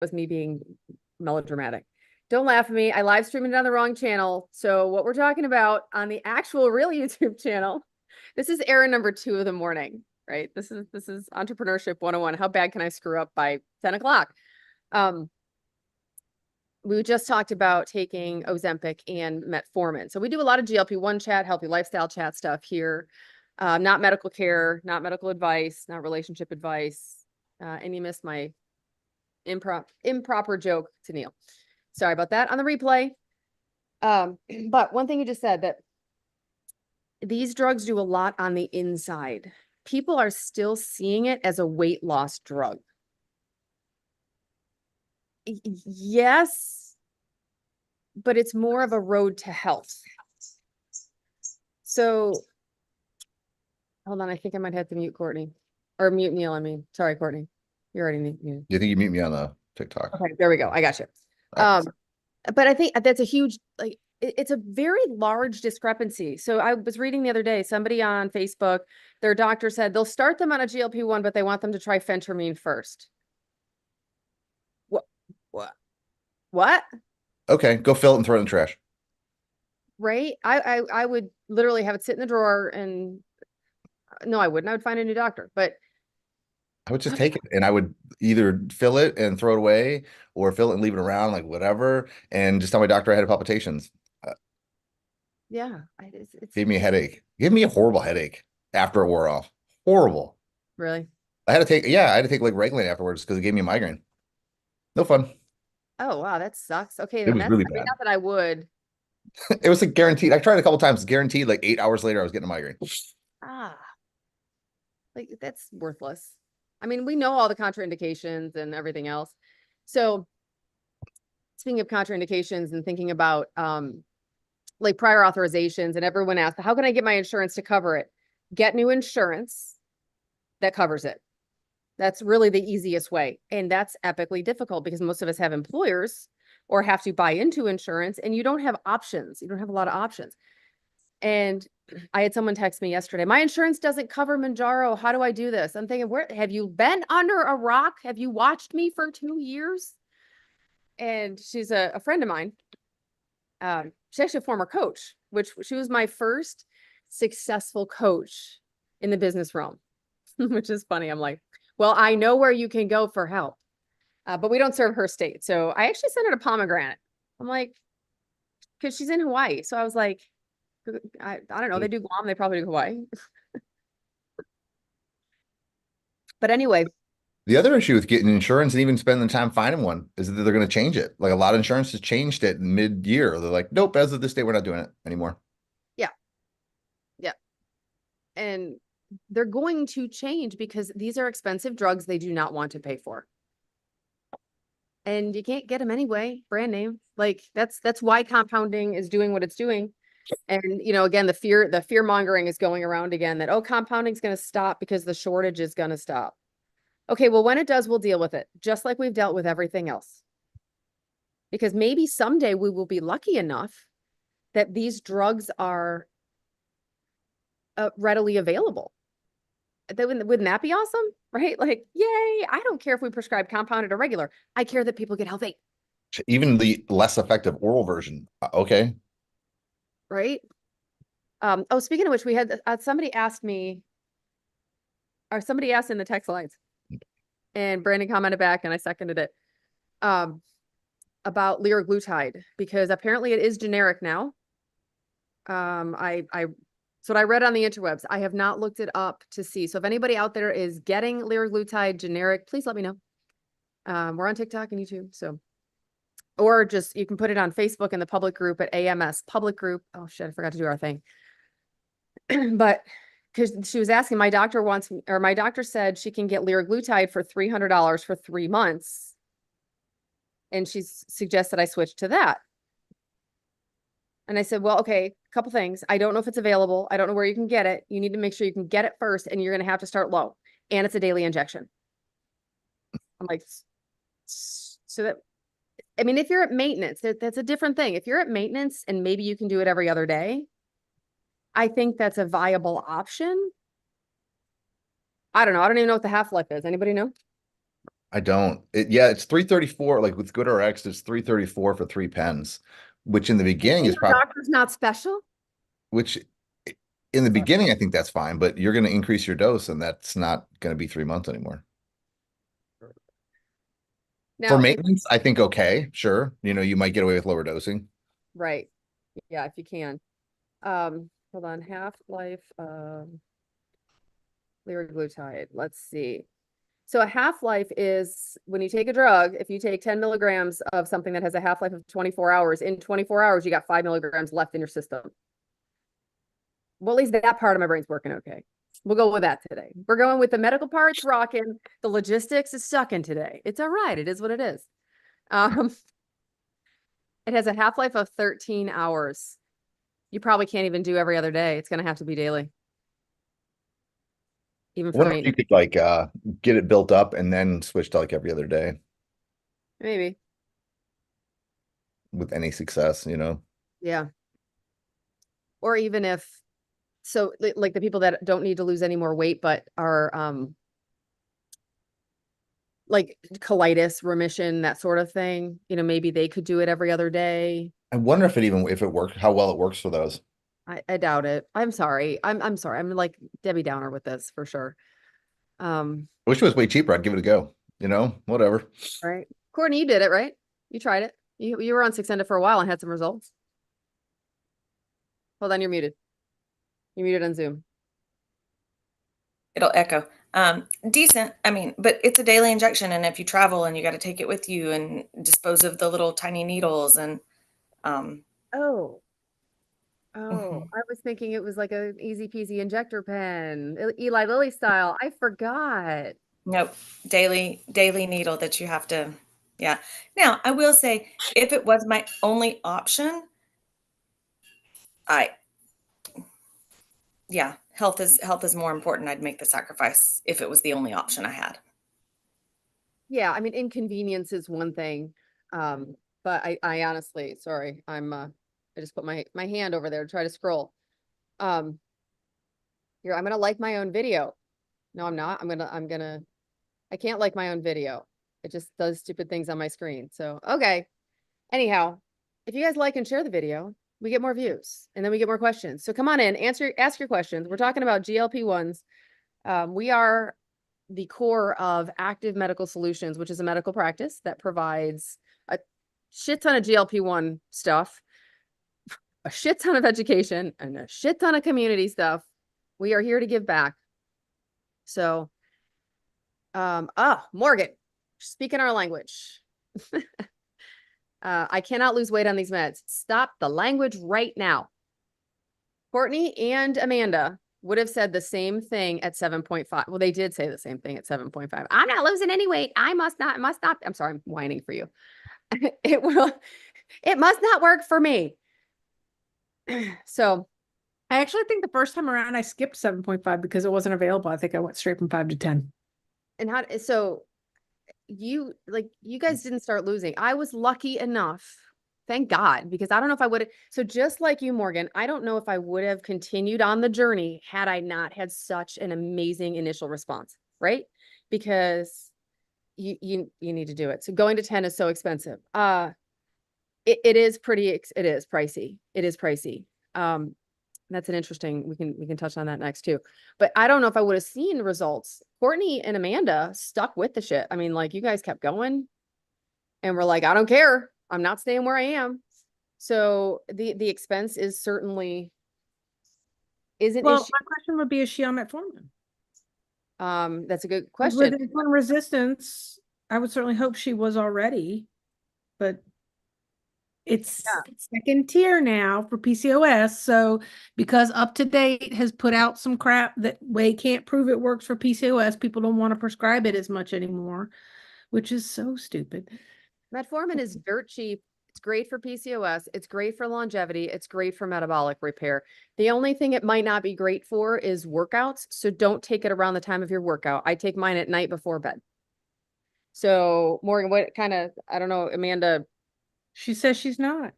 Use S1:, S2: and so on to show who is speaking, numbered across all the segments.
S1: was me being melodramatic. Don't laugh at me. I live streamed it on the wrong channel. So what we're talking about on the actual real YouTube channel, this is error number 2 of the morning, right? This is entrepreneurship 101. How bad can I screw up by 10 o'clock? We just talked about taking Ozempic and metformin. So we do a lot of GLP-1 chat, healthy lifestyle chat stuff here. Not medical care, not medical advice, not relationship advice. And you missed my improper joke to Neil. Sorry about that on the replay. But one thing you just said, that these drugs do a lot on the inside. People are still seeing it as a weight loss drug. Yes, but it's more of a road to health. So hold on, I think I might have to mute Courtney or mute Neil. I mean, sorry, Courtney, you're already muted.
S2: You think you mute me on the TikTok?
S1: Okay, there we go. I got you.
S2: Right.
S1: But I think that's a huge, like, it's a very large discrepancy. So I was reading the other day, somebody on Facebook, their doctor said they'll start them on a GLP-1, but they want them to try phentermine first. What?
S2: Okay, go fill it and throw it in the trash.
S1: Right? I would literally have it sit in the drawer and no, I wouldn't. I would find a new doctor, but
S2: I would just take it and I would either fill it and throw it away or fill it and leave it around, like whatever, and just tell my doctor I had palpitations.
S1: yeah, it's
S2: Gave me a headache. Gave me a horrible headache after it wore off. Horrible.
S1: really.
S2: I had to take like Reglan afterwards because it gave me a migraine. No fun.
S1: Oh, wow, that sucks. Okay,
S2: It
S1: then
S2: was
S1: that's,
S2: really
S1: I mean,
S2: bad.
S1: not that I would.
S2: It was like guaranteed. I tried it a couple times. Guaranteed, like 8 hours later, I was getting a migraine.
S1: Ah, like that's worthless. I mean, we know all the contraindications and everything else. So speaking of contraindications and thinking about like prior authorizations, and everyone asked, how can I get my insurance to cover it? Get new insurance that covers it. That's really the easiest way. And that's epically difficult because most of us have employers or have to buy into insurance and you don't have options. You don't have a lot of options. And I had someone text me yesterday, my insurance doesn't cover Manjaro. How do I do this? I'm thinking, where have you been under a rock? Have you watched me for 2 years? And she's a friend of mine. She's actually a former coach, which she was my first successful coach in the business realm, which is funny. I'm like, well, I know where you can go for help, but we don't serve her state. So I actually sent her to Pomegranate. I'm like, because she's in Hawaii. So I was like, I don't know. They do Guam. They probably do Hawaii. But anyway,
S2: The other issue with getting insurance and even spending the time finding one is that they're going to change it. Like a lot of insurance has changed it mid-year. They're like, nope, as of this day, we're not doing it anymore.
S1: yeah, yeah. And they're going to change because these are expensive drugs they do not want to pay for. And you can't get them anyway, brand name. Like that's why compounding is doing what it's doing. And you know, again, the fear mongering is going around again that, oh, compounding is going to stop because the shortage is going to stop. Okay, well, when it does, we'll deal with it, just like we've dealt with everything else. Because maybe someday we will be lucky enough that these drugs are readily available. Wouldn't that be awesome? Right? Like, yay. I don't care if we prescribe compounded or regular. I care that people get healthy.
S2: Even the less effective oral version. Okay.
S1: Right? Oh, speaking of which, we had somebody asked me, or somebody asked in the text lines, and Brandon commented back, and I seconded it, about liraglutide, because apparently it is generic now. So what I read on the interwebs, I have not looked it up to see. So if anybody out there is getting liraglutide generic, please let me know. We're on TikTok and YouTube, so, or just, you can put it on Facebook in the public group at AMS public group. Oh shit, I forgot to do our thing. But because she was asking, my doctor wants, or my doctor said she can get liraglutide for $300 for 3 months. And she suggested I switch to that. And I said, well, okay, a couple things. I don't know if it's available. I don't know where you can get it. You need to make sure you can get it first, and you're going to have to start low. And it's a daily injection. I'm like, so that, I mean, if you're at maintenance, that's a different thing. If you're at maintenance and maybe you can do it every other day, I think that's a viable option. I don't know. I don't even know what the half-life is. Anybody know?
S2: I don't. Yeah, it's 334. Like with GoodRx, it's 334 for 3 pens, which in the beginning
S1: And
S2: is
S1: your
S2: probably
S1: doctor's not special?
S2: which in the
S1: Sorry.
S2: beginning I think that's fine, but you're going to increase your dose, and that's not going to be 3 months anymore. For
S1: Now, if
S2: maintenance, I think okay, sure. You might get away with lower dosing.
S1: right. Yeah, if you can. Hold on, half-life, liraglutide. Let's see. So a half-life is when you take a drug, if you take 10 milligrams of something that has a half-life of 24 hours, in 24 hours, you got 5 milligrams left in your system. Well, at least that part of my brain's working okay. We'll go with that today. We're going with the medical parts rocking. The logistics is sucking today. It's all right. It is what it is. Um, it has a half-life of 13 hours. You probably can't even do every other day. It's going to have to be daily, even
S2: I
S1: for
S2: wonder if you
S1: maintenance.
S2: could like get it built up and then switch to like every other day
S1: Maybe.
S2: with any success.
S1: Yeah. Or even if, so like the people that don't need to lose any more weight, but are like colitis remission, that sort of thing, maybe they could do it every other day.
S2: I wonder if it works, how well it works for those.
S1: I doubt it. I'm sorry. I'm sorry. I'm like Debbie Downer with this for sure. Um,
S2: I wish it was way cheaper. I'd give it a go. Whatever.
S1: right. Courtney, you did it, right? You tried it. You were on Saxenda for a while and had some results. Hold on, you're muted. You're muted on Zoom.
S3: It'll echo. Decent. I mean, but it's a daily injection, and if you travel and you got to take it with you and dispose of the little tiny needles, and um,
S1: Oh, oh,
S3: mhm.
S1: I was thinking it was like a easy peasy injector pen, Eli Lilly style. I forgot.
S3: Nope, daily needle that you have to. Yeah. Now, I will say, if it was my only option, I yeah, health is more important. I'd make the sacrifice if it was the only option I had.
S1: Yeah, I mean, inconvenience is one thing. But I honestly, sorry, I just put my hand over there to try to scroll. Um, Here, I'm gonna like my own video. No, I'm not. I can't like my own video. It just does stupid things on my screen. So, okay. Anyhow, if you guys like and share the video, we get more views and then we get more questions. So come on in, ask your questions. We're talking about GLP-1s. We are the core of Active Medical Solutions, which is a medical practice that provides a shit ton of GLP-1 stuff, a shit ton of education, and a shit ton of community stuff. We are here to give back. So, Morgan, speaking our language. I cannot lose weight on these meds. Stop the language right now. Courtney and Amanda would have said the same thing at 7.5. Well, they did say the same thing at 7.5. I'm not losing any weight. I must not. I'm sorry, I'm whining for you. It must not work for me. So
S4: I actually think the first time around I skipped 7.5 because it wasn't available. I think I went straight from 5 to 10.
S1: and so you guys didn't start losing. I was lucky enough, thank God, because I don't know if I would have. So just like you, Morgan, I don't know if I would have continued on the journey had I not had such an amazing initial response, right? Because you need to do it. So going to 10 is so expensive. It is it is pricey. It is pricey. That's an interesting, we can touch on that next too. But I don't know if I would have seen results. Courtney and Amanda stuck with the shit. I mean, like you guys kept going and we're like, I don't care. I'm not staying where I am. So the expense is certainly is an
S4: Well,
S1: issue.
S4: my question would be, is she on metformin?
S1: That's a good
S4: 'Cause
S1: question.
S4: with insulin resistance, I would certainly hope she was already, but it's
S1: Yeah.
S4: second tier now for PCOS. So because Up to Date has put out some crap that way can't prove it works for PCOS, people don't want to prescribe it as much anymore, which is so stupid.
S1: Metformin is dirt cheap. It's great for PCOS. It's great for longevity. It's great for metabolic repair. The only thing it might not be great for is workouts. So don't take it around the time of your workout. I take mine at night before bed. So Morgan, what kind of, I don't know, Amanda.
S4: She says she's not.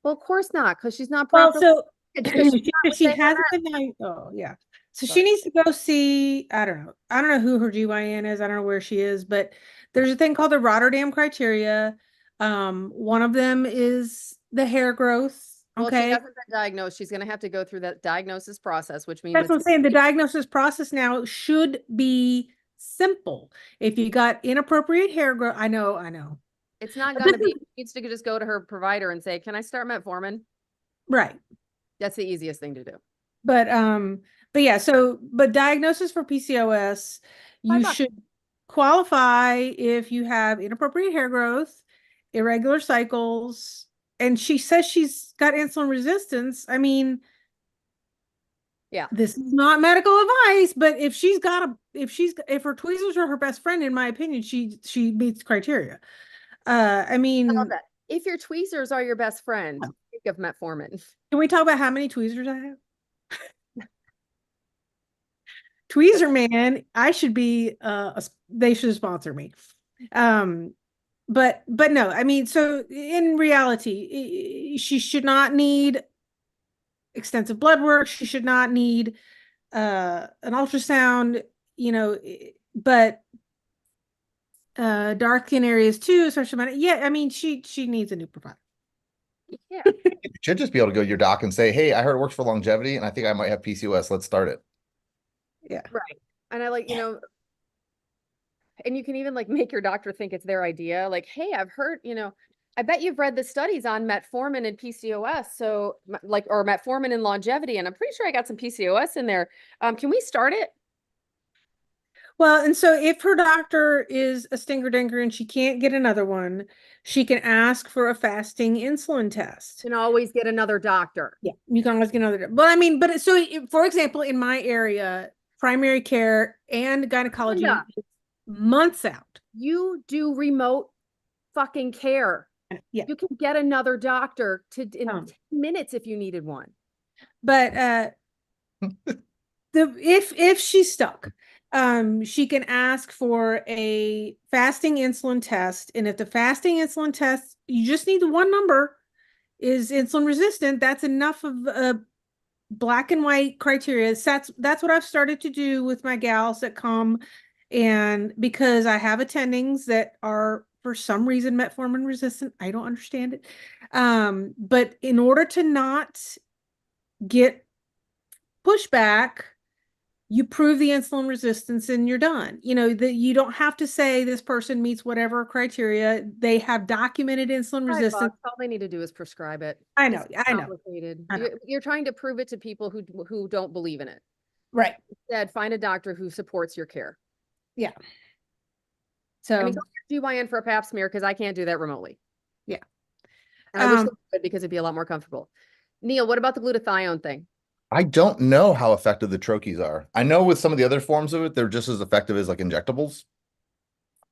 S1: Well, of course not, because she's not
S4: Well,
S1: properly.
S4: so
S1: It's 'cause she's not
S4: she
S1: with
S4: has
S1: AMS.
S4: it at night. Oh, yeah. So
S1: But-
S4: she needs to go see, I don't know. I don't know who her GYN is. I don't know where she is, but there's a thing called the Rotterdam criteria. One of them is the hair growth.
S1: Well, if she
S4: Okay.
S1: hasn't been diagnosed, she's gonna have to go through that diagnosis process, which means
S4: That's what I'm
S1: it's
S4: saying. The diagnosis process now should be simple. If you got inappropriate hair growth, I know.
S1: it's not
S4: But
S1: gonna
S4: this
S1: be,
S4: is-
S1: she needs to just go to her provider and say, can I start metformin?
S4: Right.
S1: That's the easiest thing to do.
S4: But yeah, but diagnosis for PCOS, you
S1: $5.
S4: should qualify if you have inappropriate hair growth, irregular cycles, and she says she's got insulin resistance. I mean,
S1: Yeah.
S4: this is not medical advice, but if her tweezers are her best friend, in my opinion, she meets criteria. I
S1: I love
S4: mean,
S1: that. If your tweezers are your best friend, think of metformin.
S4: can we talk about how many tweezers I have? Tweezer Man, I should be they should sponsor me. But no, I mean, so in reality, she should not need extensive blood work. She should not need an ultrasound, but dark skin areas too, especially yeah, I mean, she needs a new provider.
S1: Yeah.
S2: You should just be able to go to your doc and say, hey, I heard it works for longevity and I think I might have PCOS. Let's start it.
S4: Yeah.
S1: Right. And I like, and you can even like make your doctor think it's their idea. Like, hey, I've heard, I bet you've read the studies on metformin and PCOS. So or metformin and longevity. And I'm pretty sure I got some PCOS in there. Can we start it?
S4: Well, and so if her doctor is a stinger dinker and she can't get another one, she can ask for a fasting insulin test.
S1: Can always get another doctor.
S4: Yeah, you can always get another. But I mean, for example, in my area, primary care and gynecology
S1: Linda.
S4: is months out.
S1: You do remote fucking care.
S4: Yeah.
S1: You can get another doctor in 10
S4: Um,
S1: minutes if you needed one.
S4: But if she's stuck, she can ask for a fasting insulin test. And if the fasting insulin test, you just need the one number, is insulin resistant, that's enough of a black and white criteria. That's what I've started to do with my gals that come, and because I have attendings that are for some reason metformin resistant. I don't understand it. But in order to not get pushback, you prove the insulin resistance and you're done. That you don't have to say this person meets whatever criteria. They have documented insulin resistance.
S1: All they need to do is prescribe it.
S4: I know.
S1: It's
S4: I know.
S1: complicated.
S4: I know.
S1: You're trying to prove it to people who don't believe in it.
S4: Right.
S1: Instead, find a doctor who supports your care.
S4: Yeah.
S1: I
S4: So
S1: mean, do GYN for a pap smear because I can't do that remotely.
S4: Yeah.
S1: And I wish they could because it'd be a lot more comfortable. Neil, what about the glutathione thing?
S2: I don't know how effective the troches are. I know with some of the other forms of it, they're just as effective as like injectables.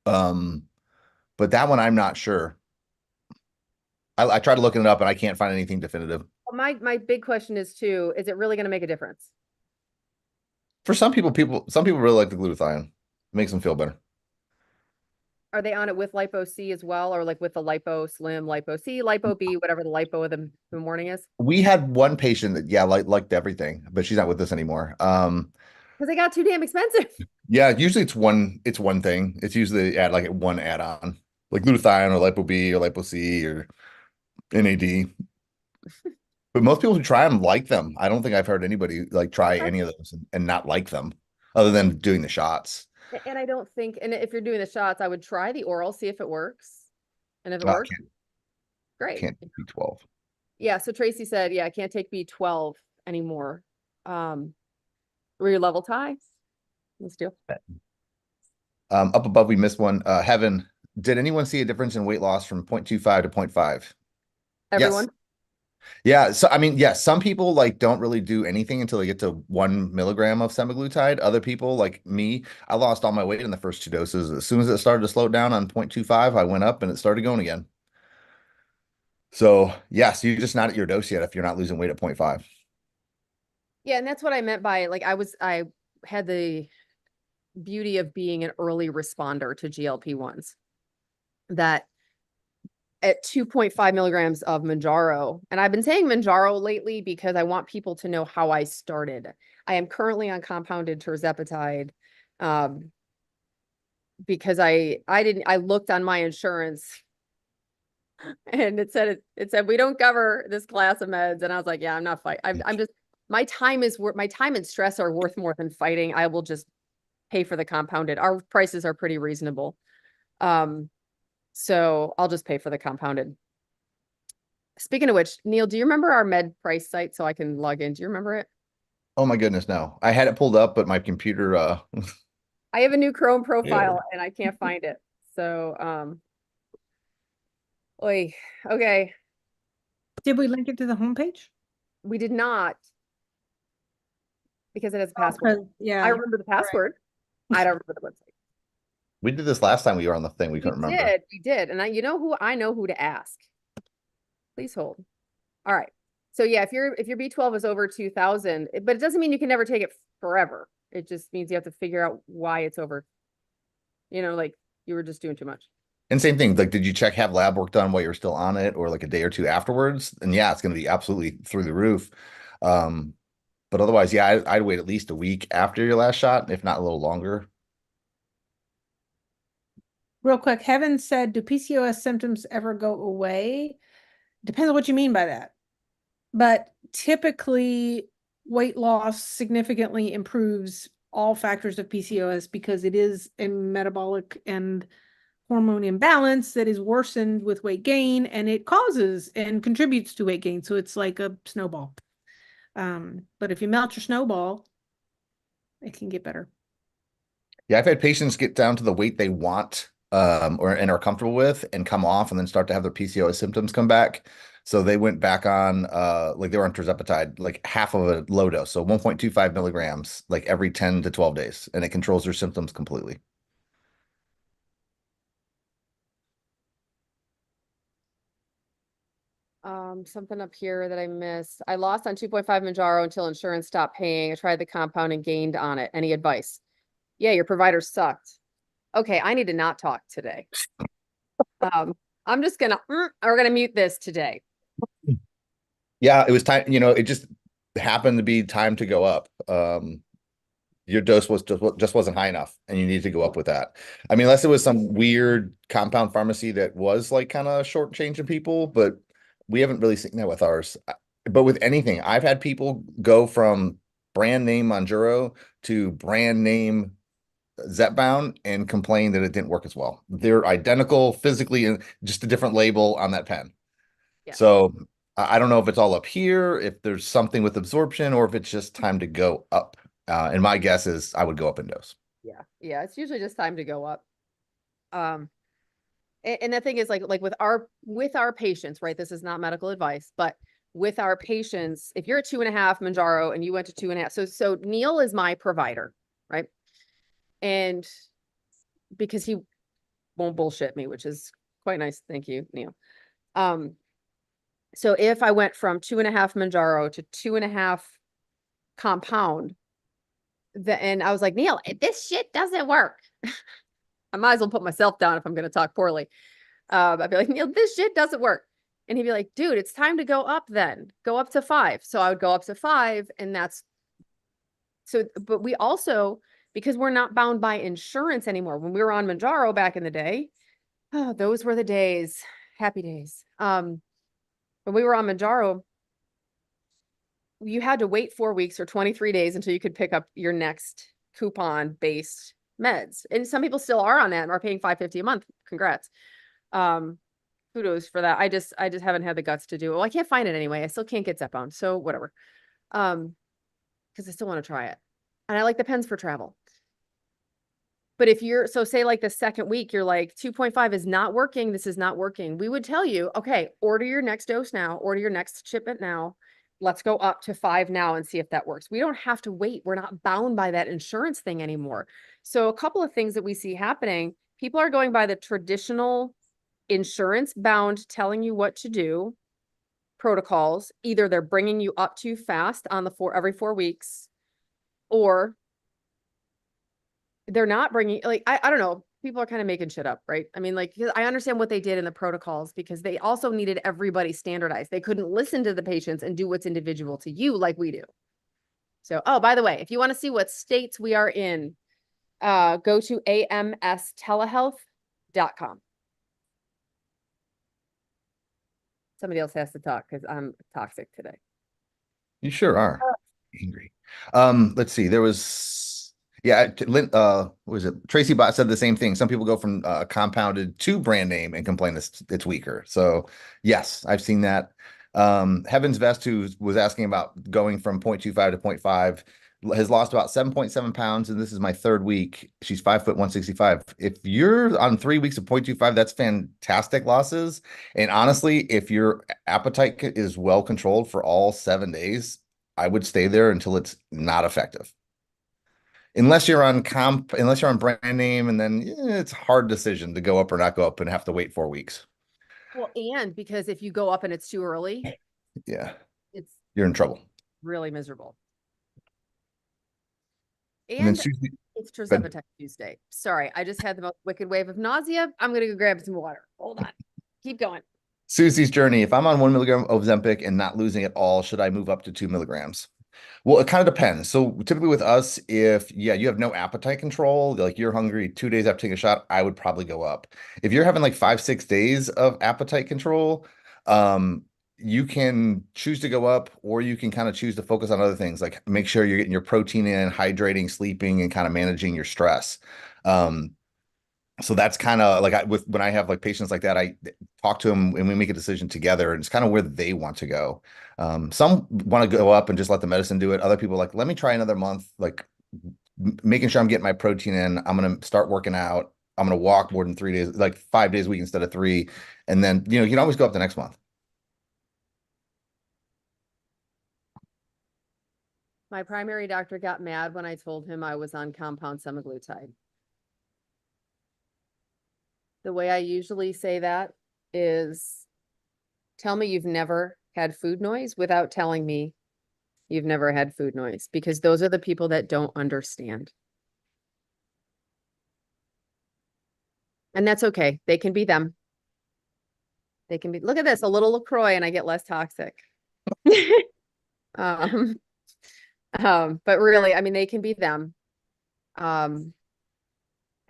S2: But that one I'm not sure. I tried looking it up and I can't find anything definitive.
S1: Well, my big question is too, is it really going to make a difference?
S2: For some people really like the glutathione. It makes them feel better.
S1: Are they on it with lipo C as well, or like with the lipo slim, lipo C, lipo B, whatever the lipo of the morning is?
S2: We had one patient that liked everything, but she's not with us anymore.
S1: Because they got too damn expensive.
S2: Yeah, usually it's one thing. It's usually add like one add-on, like glutathione or lipo B or lipo C or NAD. But most people who try them like them. I don't think I've heard anybody like try any of those and not like them, other than doing the shots.
S1: And I don't think, and if you're doing the shots, I would try the oral, see if it works. And if it works, great.
S2: Can't B12.
S1: Yeah. So Tracy said, yeah, I can't take B12 anymore. Were your level ties? Let's do it.
S2: Up above, we missed one. Heaven, did anyone see a difference in weight loss from 0.25 to 0.5?
S1: Everyone?
S2: Yes. Yeah. So, I mean, yes, some people like don't really do anything until they get to 1 milligram of semaglutide. Other people like me, I lost all my weight in the first 2 doses. As soon as it started to slow down on 0.25, I went up and it started going again. So yes, you're just not at your dose yet if you're not losing weight at 0.5.
S1: Yeah. And that's what I meant by like, I had the beauty of being an early responder to GLP-1s, that at 2.5 milligrams of Manjaro, and I've been saying Manjaro lately because I want people to know how I started. I am currently on compounded tirzepatide. Because I looked on my insurance and it said we don't cover this class of meds. And I was like, yeah, I'm not fighting. I'm just, my time and stress are worth more than fighting. I will just pay for the compounded. Our prices are pretty reasonable. So I'll just pay for the compounded. Speaking of which, Neil, do you remember our med price site so I can log in? Do you remember it?
S2: Oh my goodness, no. I had it pulled up, but my computer
S1: I have a new Chrome profile and I can't find it. So, oy, okay.
S4: Did we link it to the homepage?
S1: We did not. Because it has a password.
S4: Yeah.
S1: I remember the password. I don't remember the website.
S2: we did this last time we were on the thing. We couldn't remember.
S1: We did. And you know who to ask. Please hold. All right. So yeah, if your B12 is over 2000, but it doesn't mean you can never take it forever. It just means you have to figure out why it's over. Like you were just doing too much.
S2: And same thing, like, did you have lab work done while you're still on it, or like a day or two afterwards? And yeah, it's going to be absolutely through the roof. But otherwise, yeah, I'd wait at least a week after your last shot, if not a little longer.
S4: Real quick, Heaven said, do PCOS symptoms ever go away? Depends on what you mean by that. But typically, weight loss significantly improves all factors of PCOS because it is a metabolic and hormone imbalance that is worsened with weight gain, and it causes and contributes to weight gain. So it's like a snowball. But if you melt your snowball, it can get better.
S2: Yeah, I've had patients get down to the weight they want, and are comfortable with, and come off, and then start to have their PCOS symptoms come back. So they went back on, like they were on tirzepatide, like half of a low dose, so 1.25 milligrams, like every 10 to 12 days, and it controls their symptoms completely.
S1: Something up here that I missed. I lost on 2.5 Manjaro until insurance stopped paying. I tried the compound and gained on it. Any advice? Yeah, your provider sucked. Okay, I need to not talk today. I'm just gonna, we're gonna mute this today.
S2: Yeah, it was time, it just happened to be time to go up. Your dose was just wasn't high enough, and you need to go up with that. I mean, unless it was some weird compound pharmacy that was like kind of shortchanging people, but we haven't really seen that with ours. But with anything, I've had people go from brand name Monjuro to brand name Zepbound and complain that it didn't work as well. They're identical physically, and just a different label on that pen.
S1: Yeah.
S2: So I don't know if it's all up here, if there's something with absorption, or if it's just time to go up. And my guess is I would go up in dose.
S1: Yeah, it's usually just time to go up. And the thing is, like with our patients, right? This is not medical advice, but with our patients, if you're at 2.5 Manjaro and you went to 2.5, so Neil is my provider, right? And because he won't bullshit me, which is quite nice. Thank you, Neil. So if I went from 2.5 Manjaro to 2.5 compound, and I was like, Neil, this shit doesn't work. I might as well put myself down if I'm going to talk poorly. I'd be like, Neil, this shit doesn't work. And he'd be like, dude, it's time to go up then. Go up to 5. So I would go up to 5, and but we also, because we're not bound by insurance anymore. When we were on Manjaro back in the day, those were the days, happy days. When we were on Manjaro, you had to wait 4 weeks or 23 days until you could pick up your next coupon-based meds. And some people still are on that and are paying $5.50 a month. Congrats. Kudos for that. I just haven't had the guts to do it. Well, I can't find it anyway. I still can't get Zepbound. So whatever. Because I still want to try it. And I like the pens for travel. But if so say like the second week, you're like 2.5 is not working. This is not working. We would tell you, okay, order your next dose now, order your next shipment now. Let's go up to 5 now and see if that works. We don't have to wait. We're not bound by that insurance thing anymore. So a couple of things that we see happening, people are going by the traditional insurance bound, telling you what to do protocols. Either they're bringing you up too fast on every 4 weeks, or they're not bringing, like, I don't know. People are kind of making shit up, right? I mean, like, I understand what they did in the protocols because they also needed everybody standardized. They couldn't listen to the patients and do what's individual to you like we do. So, oh, by the way, if you want to see what states we are in, go to amstelehealth.com. Somebody else has to talk because I'm toxic today.
S2: You sure are angry. Let's see. There was, what was it? Tracy Bott said the same thing. Some people go from compounded to brand name and complain it's weaker. So yes, I've seen that. Heaven's Vest, who was asking about going from 0.25 to 0.5, has lost about 7.7 pounds, and this is my third week. She's 5', 165. If you're on 3 weeks of 0.25, that's fantastic losses. And honestly, if your appetite is well controlled for all 7 days, I would stay there until it's not effective. Unless you're on brand name, and then it's a hard decision to go up or not go up and have to wait 4 weeks.
S1: Well, and because if you go up and it's too early,
S2: Yeah,
S1: it's
S2: you're in trouble.
S1: really miserable.
S2: And then
S1: And
S2: Susie,
S1: it's True
S2: but
S1: Appetite Tuesday. Sorry, I just had the most wicked wave of nausea. I'm gonna go grab some water. Hold on. Keep going.
S2: Susie's journey. If I'm on 1 milligram of Ozempic and not losing at all, should I move up to 2 milligrams? Well, it kind of depends. So typically with us, if you have no appetite control, like you're hungry 2 days after taking a shot, I would probably go up. If you're having like 5, 6 days of appetite control, you can choose to go up, or you can kind of choose to focus on other things, like make sure you're getting your protein in, hydrating, sleeping, and kind of managing your stress. So that's kind of like when I have like patients like that, I talk to them and we make a decision together, and it's kind of where they want to go. Some want to go up and just let the medicine do it. Other people are like, let me try another month, like making sure I'm getting my protein in. I'm going to start working out. I'm going to walk more than 3 days, like 5 days a week instead of 3. And then, you can always go up the next month.
S1: My primary doctor got mad when I told him I was on compound semaglutide. The way I usually say that is, tell me you've never had food noise without telling me you've never had food noise, because those are the people that don't understand. And that's okay. They can be them. They can be, look at this, a little LaCroix and I get less toxic. But really, I mean, they can be them.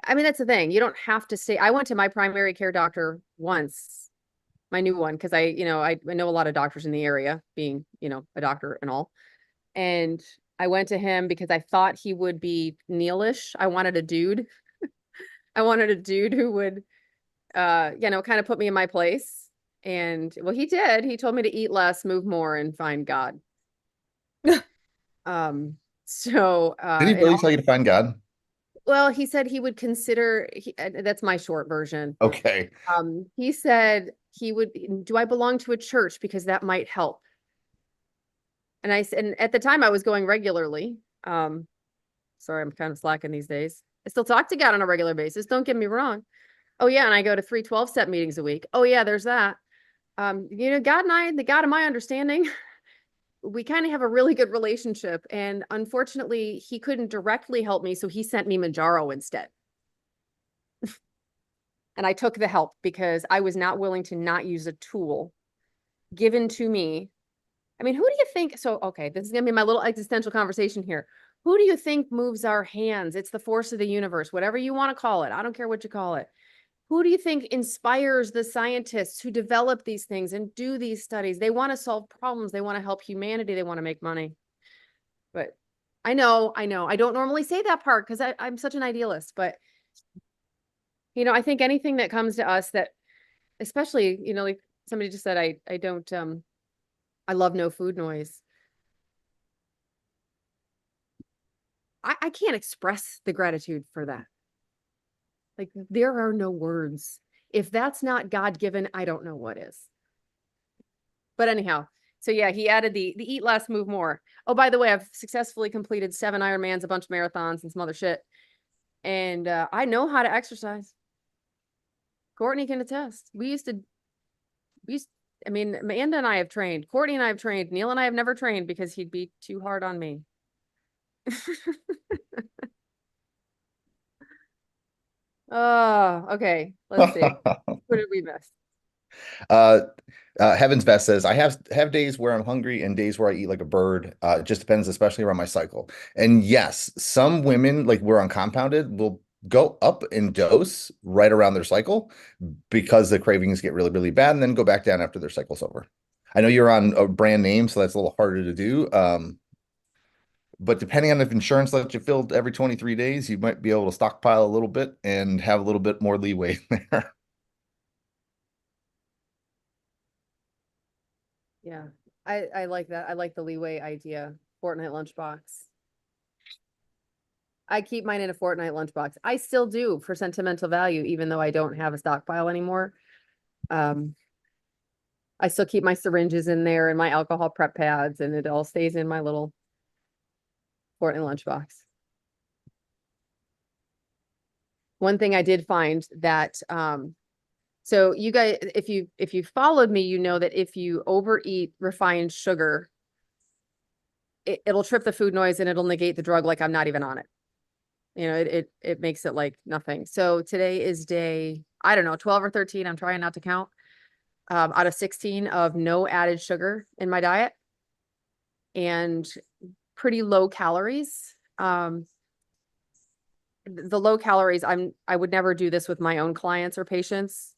S1: I mean, that's the thing. You don't have to stay. I went to my primary care doctor once, my new one, because I know a lot of doctors in the area, being, a doctor and all. And I went to him because I thought he would be Neilish. I wanted a dude. I wanted a dude who would, kind of put me in my place. And well, he did. He told me to eat less, move more, and find God. So
S2: Did he really tell you to find God?
S1: well, he said he would consider, that's my short version.
S2: Okay.
S1: He said he would, do I belong to a church? Because that might help. And I said, and at the time I was going regularly. Sorry, I'm kind of slacking these days. I still talk to God on a regular basis. Don't get me wrong. Oh yeah. And I go to 3 12-step meetings a week. Oh yeah, there's that. God and I, the God of my understanding, we kind of have a really good relationship. And unfortunately, he couldn't directly help me. So he sent me Manjaro instead. And I took the help because I was not willing to not use a tool given to me. I mean, who do you think? So, okay, this is going to be my little existential conversation here. Who do you think moves our hands? It's the force of the universe, whatever you want to call it. I don't care what you call it. Who do you think inspires the scientists who develop these things and do these studies? They want to solve problems. They want to help humanity. They want to make money. But I know. I don't normally say that part because I'm such an idealist. But, I think anything that comes to us that, especially, like somebody just said, I don't, I love no food noise. I can't express the gratitude for that. Like, there are no words. If that's not God-given, I don't know what is. But anyhow, so yeah, he added the eat less, move more. Oh, by the way, I've successfully completed 7 Ironmans, a bunch of marathons, and some other shit. And I know how to exercise. Courtney can attest. I mean, Amanda and I have trained. Courtney and I have trained. Neil and I have never trained because he'd be too hard on me. Oh, okay. Let's see. What did we miss?
S2: Uh, Heaven's Best says I have days where I'm hungry and days where I eat like a bird. It just depends, especially around my cycle. And yes, some women like we're uncompounded will go up in dose right around their cycle because the cravings get really, really bad and then go back down after their cycle's over. I know you're on a brand name, so that's a little harder to do. But depending on if insurance lets you fill every 23 days, you might be able to stockpile a little bit and have a little bit more leeway there.
S1: Yeah, I like that. I like the leeway idea. Fortnite lunchbox. I keep mine in a Fortnite lunchbox. I still do for sentimental value, even though I don't have a stockpile anymore. I still keep my syringes in there and my alcohol prep pads, and it all stays in my little Fortnite lunchbox. One thing I did find that so you guys, if you followed me, you know that if you overeat refined sugar, it'll trip the food noise and it'll negate the drug like I'm not even on it. You know, it makes it like nothing. So today is day, I don't know, 12 or 13. I'm trying not to count. Out of 16 of no added sugar in my diet and pretty low calories. The low calories, I would never do this with my own clients or patients.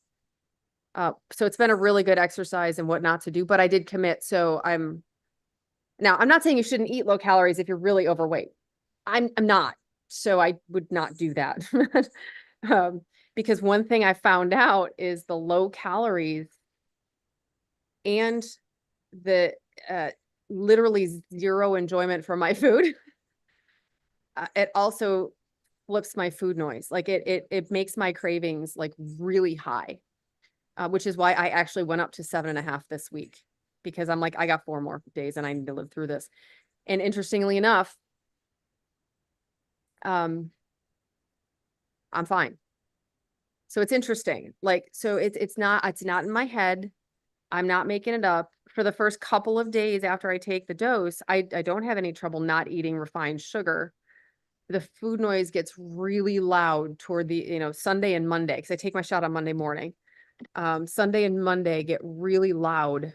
S1: So it's been a really good exercise and what not to do, but I did commit. So I'm not saying you shouldn't eat low calories if you're really overweight. I'm not. So I would not do that. Because one thing I found out is the low calories and the literally zero enjoyment from my food. It also flips my food noise. Like it makes my cravings like really high, which is why I actually went up to 7.5 this week because I'm like, I got 4 more days and I need to live through this. And interestingly enough, I'm fine. So it's interesting. Like, so it's not in my head. I'm not making it up. For the first couple of days after I take the dose, I don't have any trouble not eating refined sugar. The food noise gets really loud toward the, Sunday and Monday, because I take my shot on Monday morning. Sunday and Monday get really loud.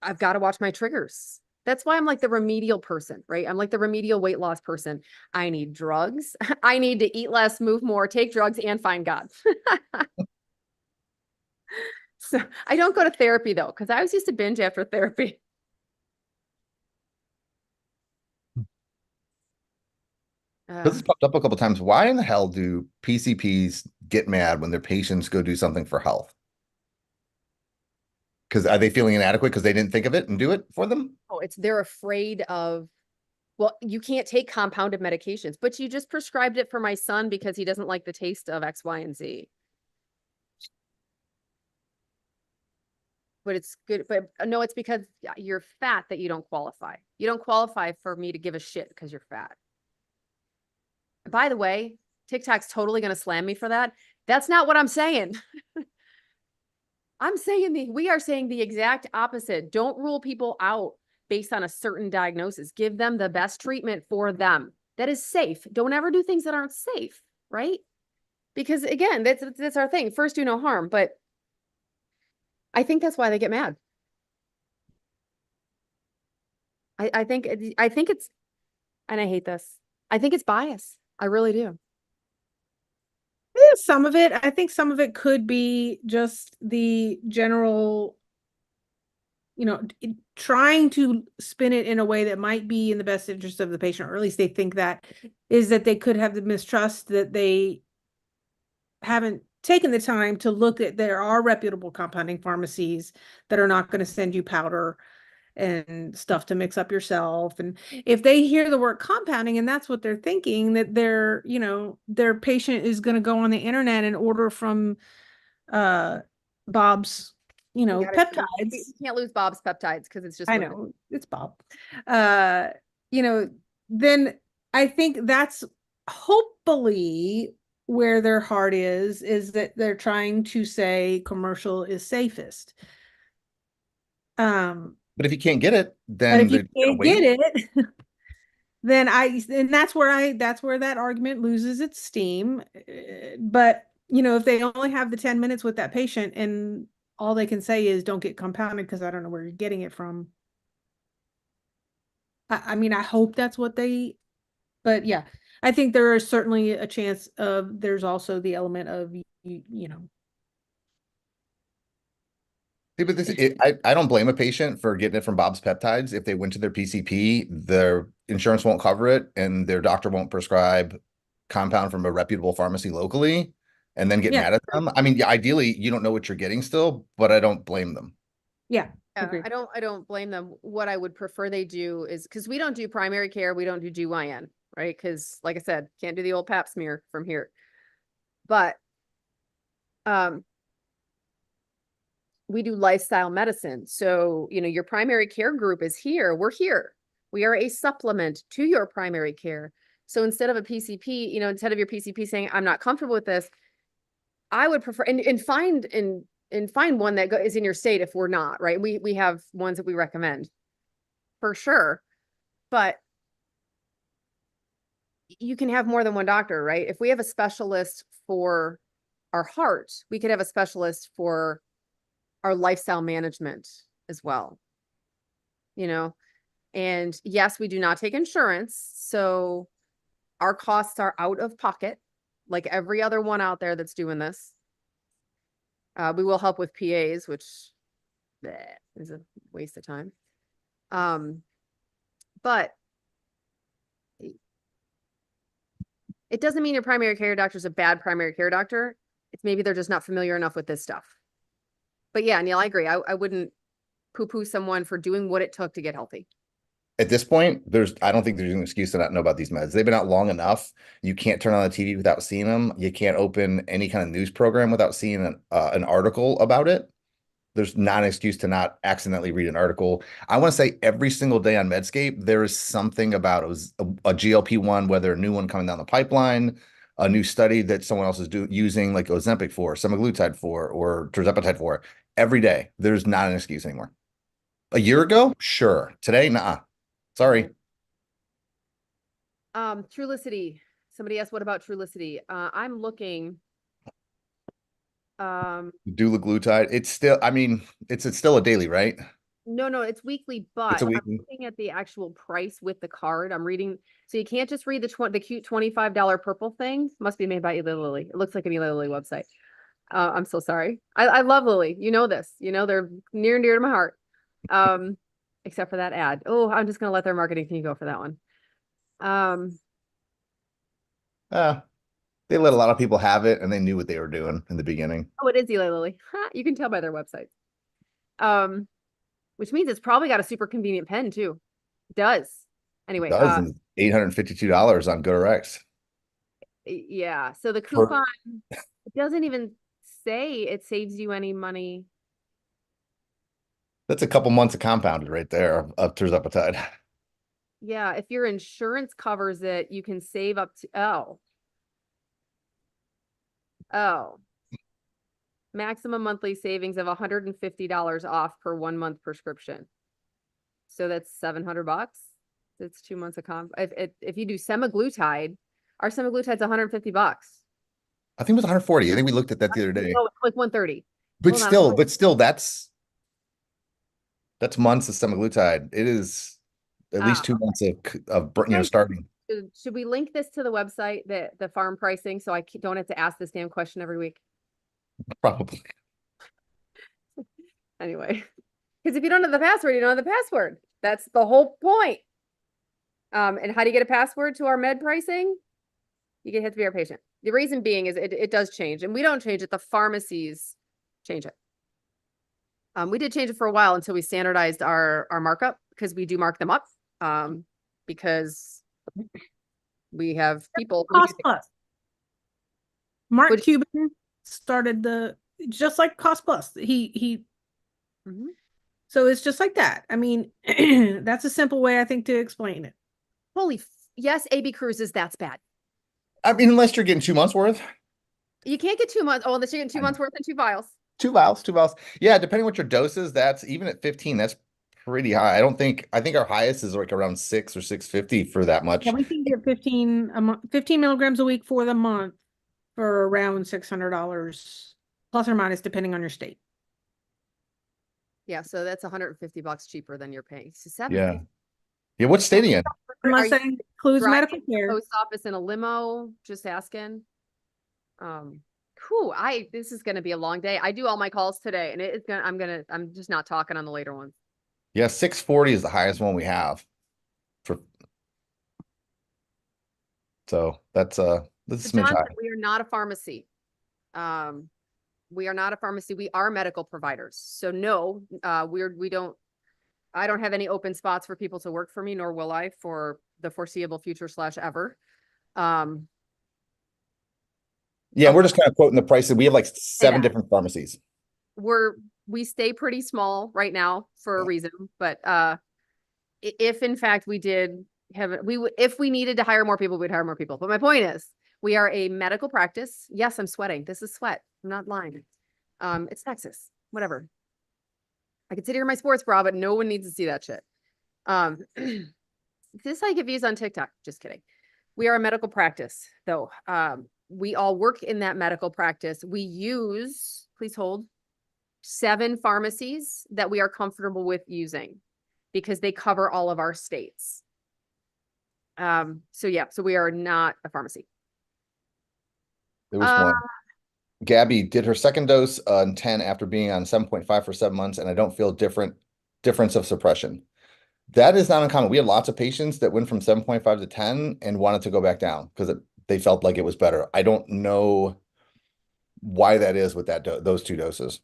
S1: I've got to watch my triggers. That's why I'm like the remedial person, right? I'm like the remedial weight loss person. I need drugs. I need to eat less, move more, take drugs, and find God. So I don't go to therapy though, because I always used to binge after therapy.
S2: This has popped up a couple times. Why in the hell do PCPs get mad when their patients go do something for health? Because are they feeling inadequate because they didn't think of it and do it for them?
S1: Oh, they're afraid of, well, you can't take compounded medications, but you just prescribed it for my son because he doesn't like the taste of X, Y, and Z. But it's good. But no, it's because you're fat that you don't qualify. You don't qualify for me to give a shit because you're fat. By the way, TikTok's totally going to slam me for that. That's not what I'm saying. I'm saying we are saying the exact opposite. Don't rule people out based on a certain diagnosis. Give them the best treatment for them that is safe. Don't ever do things that aren't safe, right? Because again, that's our thing. First, do no harm. But I think that's why they get mad. I think it's, and I hate this. I think it's bias. I really do.
S4: Yeah, some of it, I think some of it could be just the general, trying to spin it in a way that might be in the best interest of the patient, or at least they think that is that they could have the mistrust that they haven't taken the time to look at there are reputable compounding pharmacies that are not going to send you powder and stuff to mix up yourself. And if they hear the word compounding and that's what they're thinking, that their patient is going to go on the internet and order from Bob's, peptides.
S1: You can't lose Bob's peptides because it's just,
S4: I know it's Bob. Then I think that's hopefully where their heart is that they're trying to say commercial is safest.
S2: But if you can't get it,
S4: But
S2: then
S4: if you
S2: they're gonna
S4: can't
S2: wait.
S4: get it, then that's where that argument loses its steam. But if they only have the 10 minutes with that patient and all they can say is don't get compounded because I don't know where you're getting it from. I mean, I hope that's what but yeah, I think there is certainly a chance of there's also the element of
S2: See, but I don't blame a patient for getting it from Bob's Peptides. If they went to their PCP, their insurance won't cover it, and their doctor won't prescribe compound from a reputable pharmacy locally, and then get
S4: Yeah.
S2: mad at them. I mean, yeah, ideally, you don't know what you're getting still, but I don't blame them.
S4: Yeah,
S1: Yeah,
S4: agree.
S1: I don't blame them. What I would prefer they do is, because we don't do primary care, we don't do GYN, right? Because like I said, can't do the old pap smear from here. But we do lifestyle medicine. So, your primary care group is here. We're here. We are a supplement to your primary care. So instead of a PCP, instead of your PCP saying, I'm not comfortable with this, I would prefer and find one that is in your state if we're not, right? We have ones that we recommend for sure. But you can have more than one doctor, right? If we have a specialist for our heart, we could have a specialist for our lifestyle management as well. And yes, we do not take insurance. So our costs are out of pocket, like every other one out there that's doing this. We will help with PAs, which is a waste of time. But it doesn't mean your primary care doctor is a bad primary care doctor. It's maybe they're just not familiar enough with this stuff. But yeah, Neil, I agree. I wouldn't poo-poo someone for doing what it took to get healthy.
S2: At this point, I don't think there's an excuse to not know about these meds. They've been out long enough. You can't turn on the TV without seeing them. You can't open any kind of news program without seeing an article about it. There's not an excuse to not accidentally read an article. I want to say every single day on Medscape, there is something about it was a GLP-1, whether a new one coming down the pipeline, a new study that someone else is using like Ozempic for, semaglutide for, or tirzepatide for. Every day, there's not an excuse anymore. A year ago, sure. Today, nah. Sorry.
S1: Trulicity. Somebody asked, what about Trulicity? I'm looking.
S2: Dulaglutide. It's still, I mean, it's still a daily, right?
S1: No, it's weekly,
S2: It's
S1: but
S2: a
S1: I'm
S2: weekly.
S1: looking at the actual price with the card. I'm reading, so you can't just read the cute $25 purple thing. Must be made by Eli Lilly. It looks like an Eli Lilly website. I'm so sorry. I love Lilly. You know this. They're near and dear to my heart. Except for that ad. Oh, I'm just gonna let their marketing team go for that one.
S2: They let a lot of people have it, and they knew what they were doing in the beginning.
S1: Oh, it is Eli Lilly. You can tell by their website. Which means it's probably got a super convenient pen too. It does. Anyway,
S2: $852 on GoodRx.
S1: Yeah. So the coupon, it doesn't even say it saves you any money.
S2: That's a couple months of compounded right there of tirzepatide.
S1: Yeah, if your insurance covers it, you can save up to maximum monthly savings of $150 off per 1 month prescription. So that's $700. It's 2 months of if you do semaglutide, our semaglutide's $150.
S2: I think it was 140. I think we looked at that the other day.
S1: Oh, it's like 130.
S2: But still, that's months of semaglutide. It is at least 2 months of starting.
S1: Should we link this to the website, the farm pricing, so I don't have to ask this damn question every week?
S2: Probably.
S1: Anyway, because if you don't have the password, you don't have the password. That's the whole point. And how do you get a password to our med pricing? You have to be our patient. The reason being is it does change, and we don't change it. The pharmacies change it. We did change it for a while until we standardized our markup, because we do mark them up. Because we have people who
S4: Cost Plus. Mark
S1: Would-
S4: Cuban started just like Cost Plus. He
S1: Mhm.
S4: So it's just like that. I mean, that's a simple way I think to explain it.
S1: Yes, AB Cruises, that's bad.
S2: I mean, unless you're getting 2 months worth.
S1: You can't get 2 months. Oh, unless you're getting 2 months worth in 2 vials.
S2: 2 vials. Yeah, depending what your dose is, that's even at 15, that's pretty high. I think our highest is like around 6 or 650 for that much.
S4: Yeah, we can get 15 milligrams a week for the month for around $600 plus or minus, depending on your state.
S1: Yeah, so that's $150 cheaper than you're paying. So
S2: Yeah.
S1: 750.
S2: Yeah. What state are you in?
S4: Unless
S1: you
S4: that includes
S1: driving
S4: medical
S1: to the
S4: care.
S1: post office in a limo? Just asking. Cool. This is gonna be a long day. I do all my calls today, and I'm just not talking on the later ones.
S2: Yeah, 640 is the highest one we have. So that's
S1: So
S2: smidge
S1: Johnson,
S2: high.
S1: we are not a pharmacy. We are not a pharmacy. We are medical providers. So no, I don't have any open spots for people to work for me, nor will I for the foreseeable future / ever.
S2: Yeah, we're just kind of quoting the prices. We have like 7
S1: that.
S2: different pharmacies.
S1: We stay pretty small right now for a
S2: Yeah.
S1: reason, but if in fact we did if we needed to hire more people, we'd hire more people. But my point is, we are a medical practice. Yes, I'm sweating. This is sweat. I'm not lying. It's Texas. Whatever. I can sit here in my sports bra, but no one needs to see that shit. This I get views on TikTok. Just kidding. We are a medical practice, though. We all work in that medical practice. We use, please hold, 7 pharmacies that we are comfortable with using because they cover all of our states. So we are not a pharmacy.
S2: There was one. Gabby did her second dose on 10 after being on 7.5 for 7 months, and I don't feel difference of suppression. That is not uncommon. We had lots of patients that went from 7.5 to 10 and wanted to go back down because they felt like it was better. I don't know why that is with those 2 doses.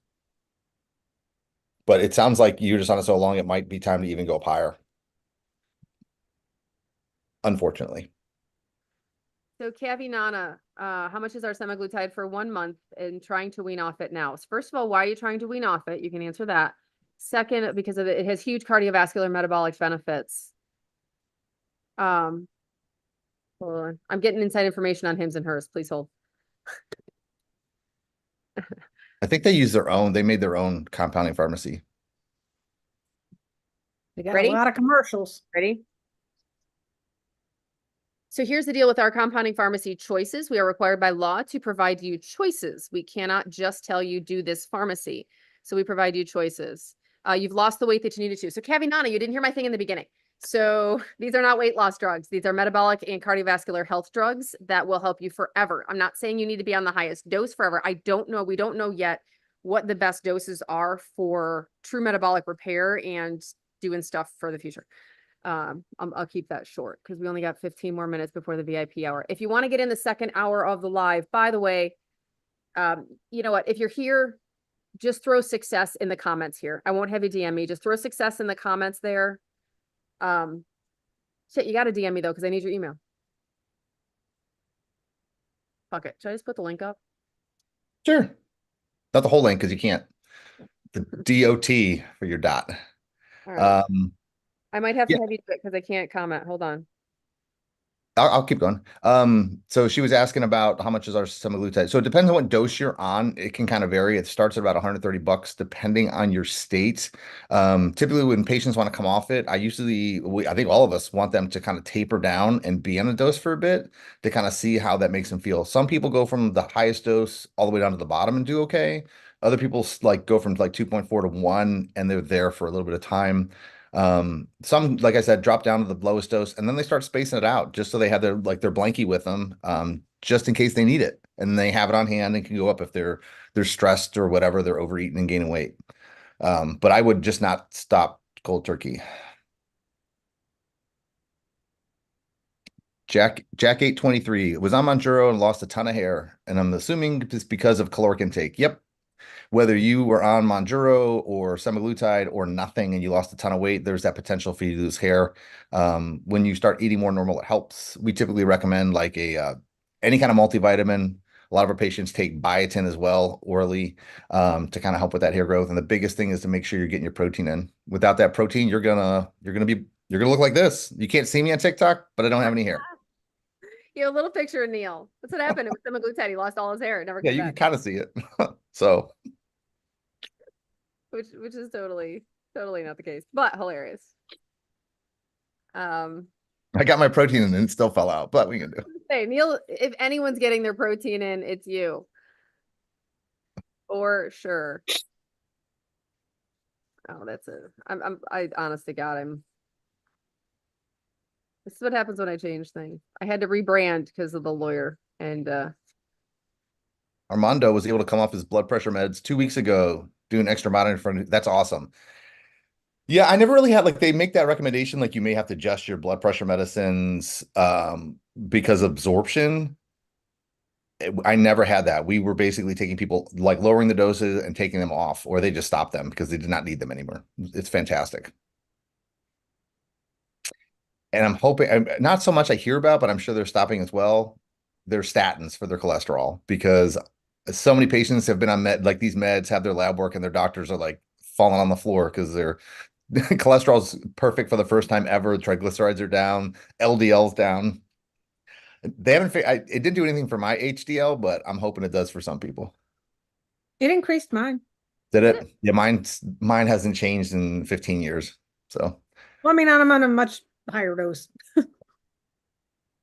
S2: But it sounds like you're just on it so long, it might be time to even go up higher. Unfortunately.
S1: So Cavi Nana, how much is our semaglutide for 1 month and trying to wean off it now? So first of all, why are you trying to wean off it? You can answer that. Second, because of it has huge cardiovascular metabolic benefits. Hold on. I'm getting inside information on hims and hers. Please hold.
S2: I think they made their own compounding pharmacy.
S4: They got
S1: Ready?
S4: a lot of commercials.
S1: Ready? So here's the deal with our compounding pharmacy choices. We are required by law to provide you choices. We cannot just tell you do this pharmacy. So we provide you choices. You've lost the weight that you needed to. So Cavi Nana, you didn't hear my thing in the beginning. So these are not weight loss drugs. These are metabolic and cardiovascular health drugs that will help you forever. I'm not saying you need to be on the highest dose forever. I don't know. We don't know yet what the best doses are for true metabolic repair and doing stuff for the future. I'll keep that short because we only got 15 more minutes before the VIP hour. If you want to get in the second hour of the live, by the way, you know what? If you're here, just throw success in the comments here. I won't have you DM me. Just throw success in the comments there. Shit, you got to DM me though, because I need your email. Fuck it. Should I just put the link up?
S2: Sure. Not the whole link because you can't. The DOT for your dot.
S1: All right. I might have to
S2: yeah.
S1: have you do it because I can't comment. Hold on.
S2: I'll keep going. So she was asking about how much is our semaglutide. So it depends on what dose you're on. It can kind of vary. It starts at about $130 depending on your state. Typically when patients want to come off it, I think all of us want them to kind of taper down and be on a dose for a bit to kind of see how that makes them feel. Some people go from the highest dose all the way down to the bottom and do okay. Other people like go from like 2.4 to 1 and they're there for a little bit of time. Some, like I said, drop down to the lowest dose and then they start spacing it out just so they have their blankie with them, just in case they need it and they have it on hand and can go up if they're stressed or whatever, they're overeating and gaining weight. But I would just not stop cold turkey. Jack 823 was on Mounjaro and lost a ton of hair, and I'm assuming it's because of caloric intake. Yep. Whether you were on Mounjaro or semaglutide or nothing and you lost a ton of weight, there's that potential for you to lose hair. When you start eating more normal, it helps. We typically recommend like any kind of multivitamin. A lot of our patients take biotin as well orally to kind of help with that hair growth. And the biggest thing is to make sure you're getting your protein in. Without that protein, you're gonna look like this. You can't see me on TikTok, but I don't have any hair.
S1: You have a little picture of Neil. That's what happened with semaglutide. He lost all his hair. It never
S2: Yeah,
S1: came
S2: you
S1: back.
S2: can kind of see it. So
S1: Which is totally not the case, but hilarious.
S2: I got my protein in and it still fell out, but we can do.
S1: Hey, Neil, if anyone's getting their protein in, it's you. For sure. Oh, that's it. I honest to God, this is what happens when I change things. I had to rebrand because of the lawyer and
S2: Armando was able to come off his blood pressure meds 2 weeks ago, doing extra monitoring. That's awesome. Yeah, I never really had like they make that recommendation like you may have to adjust your blood pressure medicines because of absorption. I never had that. We were basically taking people like lowering the doses and taking them off, or they just stopped them because they did not need them anymore. It's fantastic. And I'm hoping not so much I hear about, but I'm sure they're stopping as well. They're statins for their cholesterol because so many patients have been on like these meds, have their lab work, and their doctors are like falling on the floor because their cholesterol's perfect for the first time ever. Triglycerides are down, LDL's down. They haven't. It didn't do anything for my HDL, but I'm hoping it does for some people.
S4: It increased mine.
S2: Did it? Yeah, mine hasn't changed in 15 years. So
S4: Well, I mean, I'm on a much higher dose.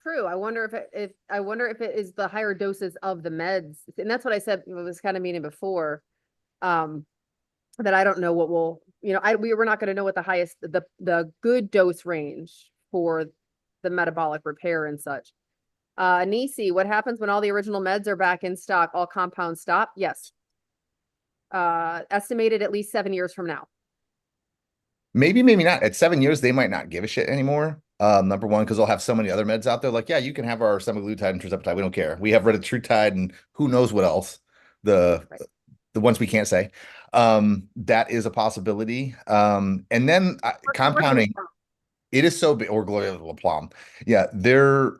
S1: true. I wonder if it is the higher doses of the meds. And that's what I said, it was kind of meaning before. That I don't know what will, we were not going to know what the highest, the good dose range for the metabolic repair and such. Nisi, what happens when all the original meds are back in stock? All compounds stop? Yes. Estimated at least 7 years from now.
S2: maybe not. At 7 years, they might not give a shit anymore. Number one, because they'll have so many other meds out there. Like, yeah, you can have our semaglutide and tirzepatide. We don't care. We have retatrutide and who knows what else.
S1: Right.
S2: The ones we can't say. That is a possibility. And then compounding. It is so big, or Gloria Plum. Yeah, the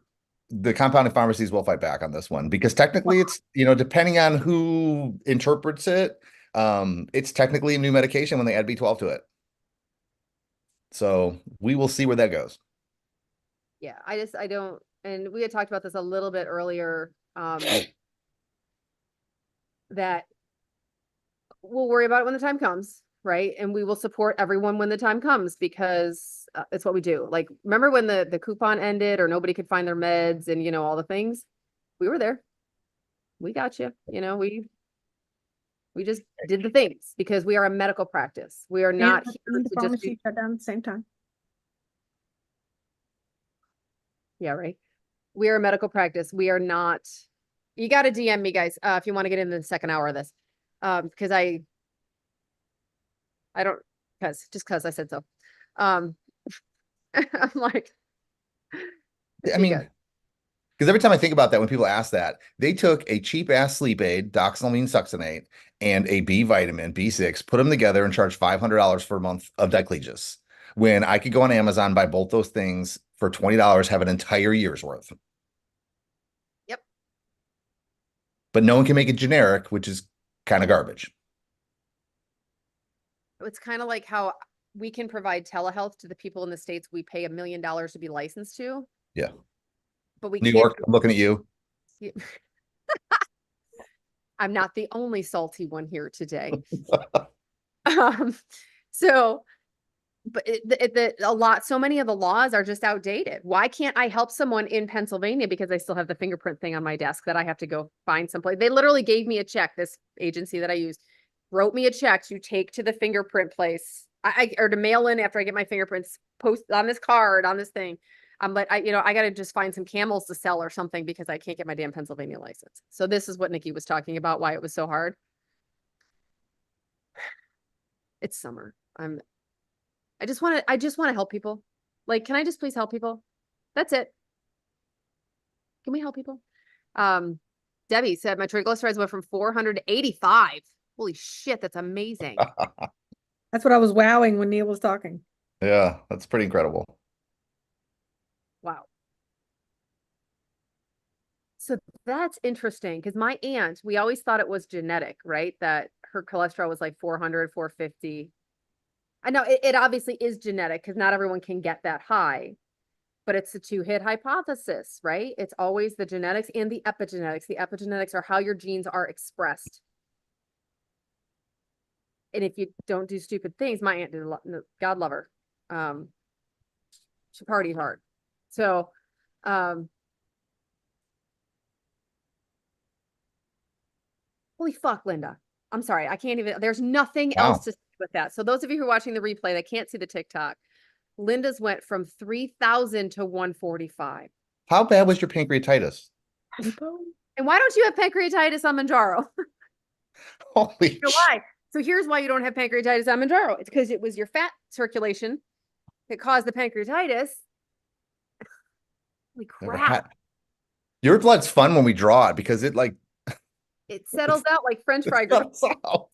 S2: compounding pharmacies will fight back on this one because technically it's, depending on who interprets it, it's technically a new medication when they add B12 to it. So we will see where that goes.
S1: Yeah, I don't, and we had talked about this a little bit earlier, that we'll worry about it when the time comes, right? And we will support everyone when the time comes because it's what we do. Like, remember when the coupon ended or nobody could find their meds and all the things? We were there. We got you. We just did the things because we are a medical practice. We are not here
S4: And the
S1: to just
S4: pharmacy shut down at the same time.
S1: yeah, right. We are a medical practice. We are not. You got to DM me, guys, if you want to get into the second hour of this, because I don't, because I said so. I'm like,
S2: I mean, because every time I think about that, when people ask that, they took a cheap ass sleep aid, doxylamine succinate, and a B vitamin, B6, put them together and charged $500 for a month of Diclegis. When I could go on Amazon, buy both those things for $20, have an entire year's worth.
S1: Yep.
S2: But no one can make it generic, which is kind of garbage.
S1: It's kind of like how we can provide telehealth to the people in the states we pay $1 million to be licensed to.
S2: Yeah.
S1: But we
S2: New
S1: can't.
S2: York, I'm looking at you.
S1: I'm not the only salty one here today. So, but so many of the laws are just outdated. Why can't I help someone in Pennsylvania because I still have the fingerprint thing on my desk that I have to go find someplace? They literally gave me a check. This agency that I use wrote me a check to take to the fingerprint place, or to mail in after I get my fingerprints, post on this card on this thing. But I got to just find some camels to sell or something because I can't get my damn Pennsylvania license. So this is what Nikki was talking about, why it was so hard. It's summer. I just want to help people. Like, can I just please help people? That's it. Can we help people? Debbie said my triglycerides went from 400 to 85. Holy shit, that's amazing.
S4: That's what I was wowing when Neil was talking.
S2: Yeah, that's pretty incredible.
S1: Wow. So that's interesting because my aunt, we always thought it was genetic, right? That her cholesterol was like 400, 450. I know it obviously is genetic because not everyone can get that high, but it's a two-hit hypothesis, right? It's always the genetics and the epigenetics. The epigenetics are how your genes are expressed. And if you don't do stupid things, my aunt did, God love her. She partied hard. So, Holy fuck, Linda. I'm sorry. I can't even, there's nothing
S2: Wow.
S1: else to say with that. So those of you who are watching the replay that can't see the TikTok, Linda's went from 3,000 to 145.
S2: How bad was your pancreatitis?
S4: Hypo?
S1: And why don't you have pancreatitis on Manjaro?
S2: Holy
S1: You know why? So here's why you don't have pancreatitis on Manjaro. It's because it was your fat circulation that caused the pancreatitis. Holy
S2: Never
S1: crap.
S2: had. Your blood's fun when we draw it because it like
S1: It settles out like French fry
S2: it
S1: grease.
S2: settles out.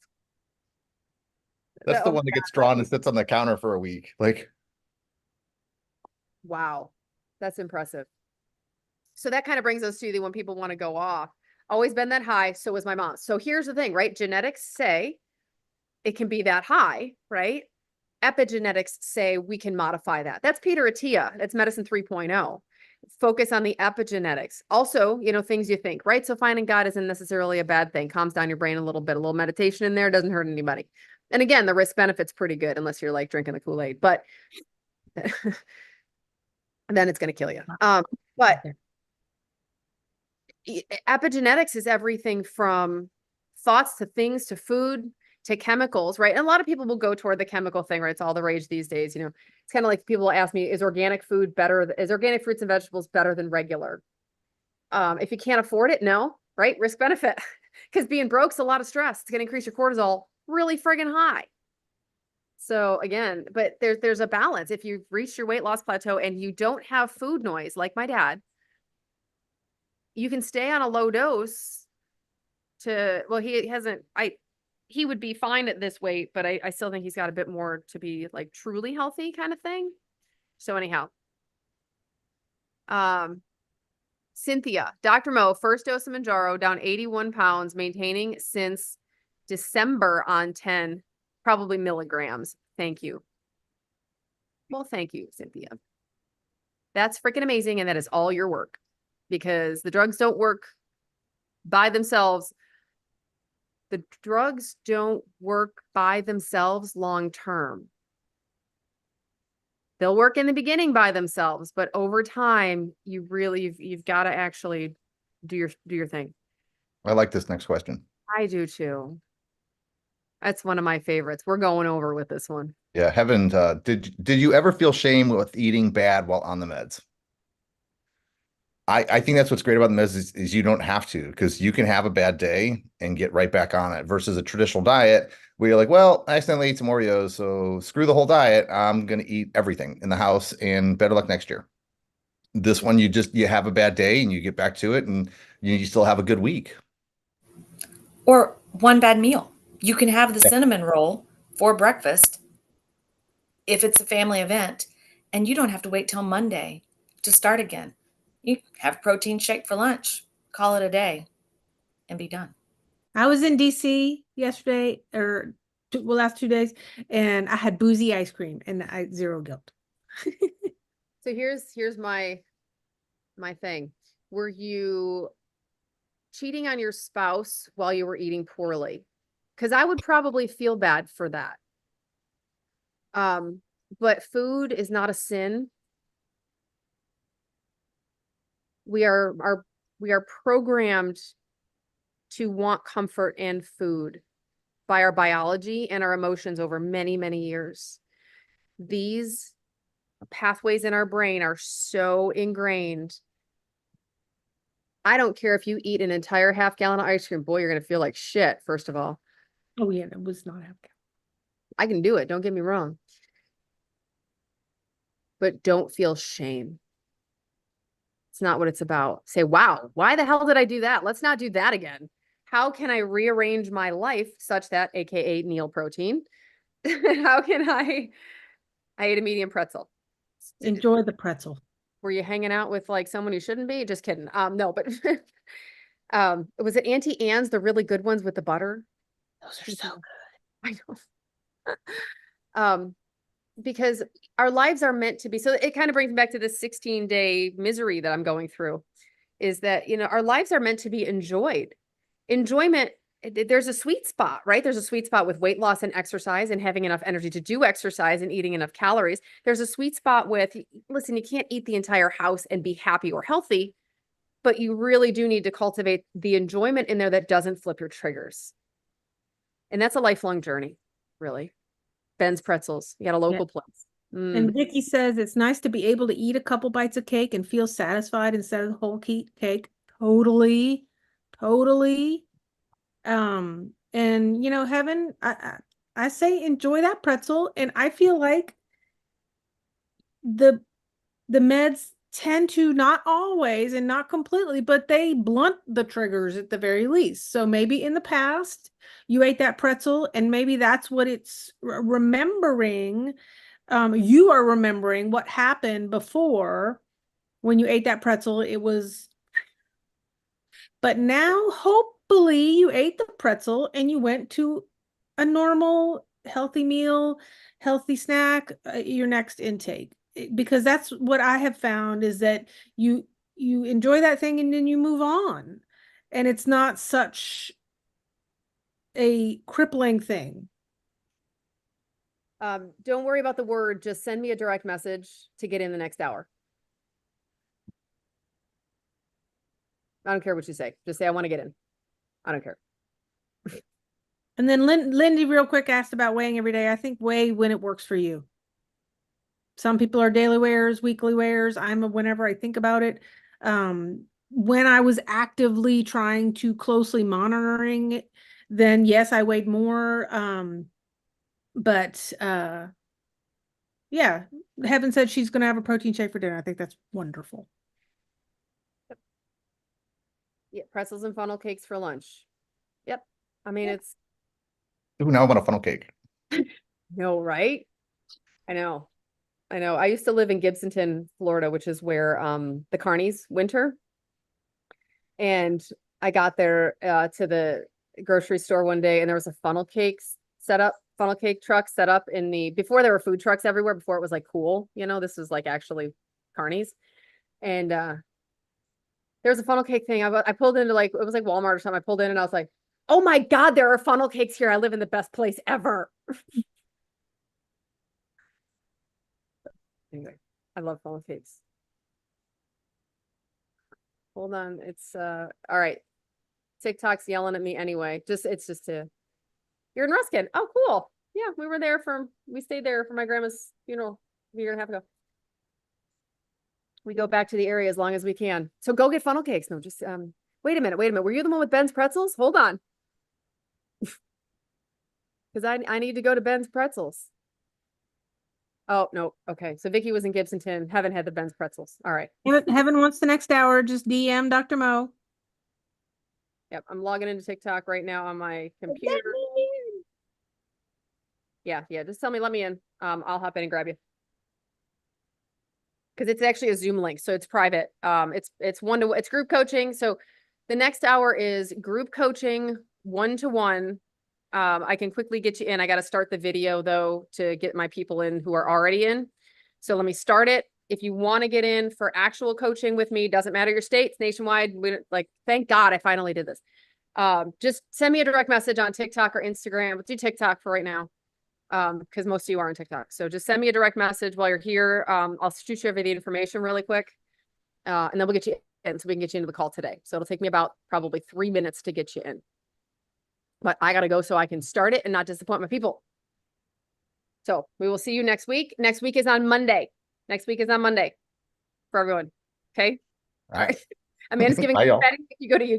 S2: That's the
S1: Oh
S2: one
S1: my
S2: that gets
S1: God.
S2: drawn and sits on the counter for a week. Like,
S1: Wow. That's impressive. So that kind of brings us to the when people want to go off. Always been that high. So was my mom. So here's the thing, right? Genetics say it can be that high, right? Epigenetics say we can modify that. That's Peter Attia. That's medicine 3.0. Focus on the epigenetics. Also, you know, things you think, right? So finding God isn't necessarily a bad thing. Calms down your brain a little bit. A little meditation in there doesn't hurt anybody. And again, the risk benefit's pretty good unless you're like drinking the Kool-Aid, but then it's going to kill you. But epigenetics is everything from thoughts to things to food to chemicals, right? And a lot of people will go toward the chemical thing, right? It's all the rage these days. You know, it's kind of like people ask me, is organic food better? Is organic fruits and vegetables better than regular? If you can't afford it, no, right? Risk benefit. Because being broke's a lot of stress. It's going to increase your cortisol really friggin' high. So again, but there's a balance. If you've reached your weight loss plateau and you don't have food noise, like my dad, you can stay on a low dose to, well, he would be fine at this weight, but I still think he's got a bit more to be like truly healthy kind of thing. So anyhow, Cynthia, Dr. Mo, first dose of Manjaro, down 81 pounds, maintaining since December on 10, probably milligrams. Thank you. Well, thank you, Cynthia. That's freaking amazing. And that is all your work because the drugs don't work by themselves. The drugs don't work by themselves long term. They'll work in the beginning by themselves, but over time, you've got to actually do your thing.
S2: I like this next question.
S1: I do too. That's one of my favorites. We're going over with this one.
S2: Yeah, Heaven, did you ever feel shame with eating bad while on the meds? I think that's what's great about the meds is you don't have to because you can have a bad day and get right back on it versus a traditional diet where you're like, well, I accidentally ate some Oreos, so screw the whole diet. I'm going to eat everything in the house and better luck next year. This one, you have a bad day and you get back to it and you still have a good week.
S3: Or one bad meal. You can have the
S2: Yeah.
S3: cinnamon roll for breakfast if it's a family event, and you don't have to wait till Monday to start again. You have protein shake for lunch, call it a day, and be done.
S4: I was in DC yesterday, or last 2 days, and I had boozy ice cream, and I zero guilt.
S1: So here's my thing. Were you cheating on your spouse while you were eating poorly? Because I would probably feel bad for that. But food is not a sin. We are programmed to want comfort and food by our biology and our emotions over many, many years. These pathways in our brain are so ingrained. I don't care if you eat an entire half gallon of ice cream. Boy, you're going to feel like shit, first of all.
S4: Oh yeah, it was not happening.
S1: I can do it. Don't get me wrong. But don't feel shame. It's not what it's about. Say, wow, why the hell did I do that? Let's not do that again. How can I rearrange my life such that, AKA Neil protein? How can I ate a medium pretzel.
S4: Enjoy the pretzel.
S1: Were you hanging out with like someone you shouldn't be? Just kidding. No, but was it Auntie Anne's, the really good ones with the butter?
S4: Those are so good.
S1: I know. Because our lives are meant to be, so it kind of brings me back to this 16-day misery that I'm going through, is that, you know, our lives are meant to be enjoyed. Enjoyment, there's a sweet spot, right? There's a sweet spot with weight loss and exercise and having enough energy to do exercise and eating enough calories. There's a sweet spot with, listen, you can't eat the entire house and be happy or healthy, but you really do need to cultivate the enjoyment in there that doesn't flip your triggers. And that's a lifelong journey, really. Ben's Pretzels, you got a local place.
S4: And Vicky says it's nice to be able to eat a couple bites of cake and feel satisfied instead of the whole cake. Totally, totally. And you know, Heaven, I say enjoy that pretzel, and I feel like the meds tend to, not always and not completely, but they blunt the triggers at the very least. So maybe in the past you ate that pretzel and maybe that's what it's remembering. You are remembering what happened before when you ate that pretzel. It was, but now hopefully you ate the pretzel and you went to a normal, healthy meal, healthy snack, your next intake. Because that's what I have found is that you enjoy that thing and then you move on. And it's not such a crippling thing.
S1: Don't worry about the word. Just send me a direct message to get in the next hour. I don't care what you say. Just say, I want to get in. I don't care.
S4: And then Lindy real quick asked about weighing every day. I think weigh when it works for you. Some people are daily wearers, weekly wearers. I'm a whenever I think about it. When I was actively trying to closely monitoring it, then yes, I weighed more. But yeah, Heaven said she's going to have a protein shake for dinner. I think that's wonderful.
S1: Yeah, pretzels and funnel cakes for lunch. Yep. I mean, it's
S2: Ooh, now I want a funnel cake.
S1: no, right? I know. I used to live in Gibsonton, Florida, which is where the carnies winter. And I got there to the grocery store one day and there was a funnel cake truck set up in before there were food trucks everywhere, before it was like cool, you know, this was like actually carnies. And there's a funnel cake thing. I pulled into it was like Walmart or something. I pulled in and I was like, oh my God, there are funnel cakes here. I live in the best place ever. Anyway, I love funnel cakes. Hold on. It's all right. TikTok's yelling at me anyway. It's just you're in Ruskin. Oh, cool. Yeah, we stayed there for my grandma's funeral a year and a half ago. We go back to the area as long as we can. So go get funnel cakes. No, just wait a minute. Were you the one with Ben's Pretzels? Hold on. Because I need to go to Ben's Pretzels. Oh, no. Okay. So Vicky was in Gibsonton. Haven't had the Ben's Pretzels. All right.
S4: Heaven wants the next hour. Just DM Dr. Mo.
S1: Yep. I'm logging into TikTok right now on my computer. Yeah. Just tell me, let me in. I'll hop in and grab you. Because it's actually a Zoom link. So it's private. It's it's group coaching. So the next hour is group coaching 1-to-1. I can quickly get you in. I got to start the video though to get my people in who are already in. So let me start it. If you want to get in for actual coaching with me, doesn't matter your states, nationwide. Thank God I finally did this. Just send me a direct message on TikTok or Instagram. Let's do TikTok for right now. Because most of you are on TikTok. So just send me a direct message while you're here. I'll shoot you over the information really quick. And then we'll get you in so we can get you into the call today. So it'll take me about probably 3 minutes to get you in. But I got to go so I can start it and not disappoint my people. So we will see you next week. Next week is on Monday. For everyone. Okay.
S2: All right.
S1: Amanda's giving
S2: Bye, y'all.
S1: if you go to YouTube.